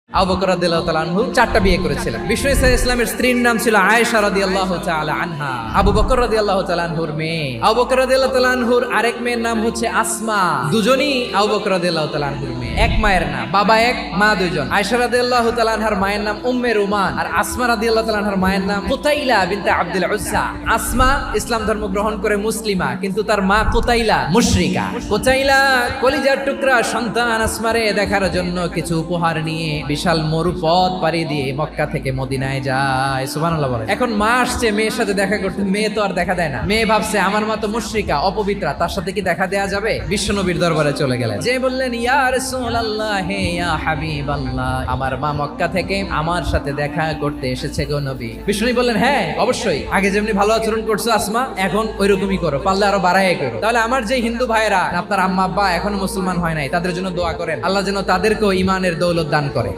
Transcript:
আবু বকর রাদিয়াল্লাহু তাআলা আনহু 4টা বিয়ে করেছিলেন। বিষ্ণু ইসলামের স্ত্রীর নাম ছিল আয়েশা রাদিয়াল্লাহু তাআলা আনহা। আবু বকর রাদিয়াল্লাহু তাআলা আনহুর মেয়ে। আবু বকর রাদিয়াল্লাহু তাআলা আনহুর আরেক মেয়ের নাম হচ্ছে আসমা। দুজনই আবু বকর রাদিয়াল্লাহু তাআলা আনহুর মেয়ে। এক মায়ের নাম, বাবা এক, মা দুইজন। আয়েশা রাদিয়াল্লাহু তাআলা আনহার মায়ের নাম উম্মে রুমান, আর আসমা রাদিয়াল্লাহু তাআলা আনহার মায়ের নাম কুতাইলা বিনতে আব্দুল উজ্জা। আসমা ইসলাম ধর্ম গ্রহণ করে মুসলিমা, কিন্তু তার মা কুতাইলা মুশরিকা। কুতাইলা কলিজার টুকরা সন্তান আসমারে দেখার জন্য কিছু উপহার নিয়ে বিশাল মরুপথ পাড়ি দিয়ে মক্কা থেকে মদিনায় যায়। সুবহানাল্লাহ বলে। এখন মা আসছে মেয়ের সাথে দেখা করতে, মেয়ে তো আর দেখা দেয় না। মেয়ে ভাবছে আমার মা তো মুশরিকা, অপবিত্রা, তার সাথে কি দেখা দেয়া যাবে? বিশ্বনবীর দরবারে চলে গেলেন, যে বললেন ইয়া রাসূলুল্লাহ, হে ইয়া হাবিবাল্লাহ, আমার মা মক্কা থেকে আমার সাথে দেখা করতে এসেছে গো নবী। বিশ্বনবী বললেন হ্যাঁ অবশ্যই, আগে যেমনি ভালো আচরণ করছো আসমা, এখন ওইরকমই করো, পারলে আরো বাড়ায় করো। তাহলে আমার যে হিন্দু ভাইরা, আপনার আম্মা আব্বা এখনো মুসলমান হয় নাই, তাদের জন্য দোয়া করেন, আল্লাহ যেন তাদেরকেও ঈমানের দৌলত দান করে।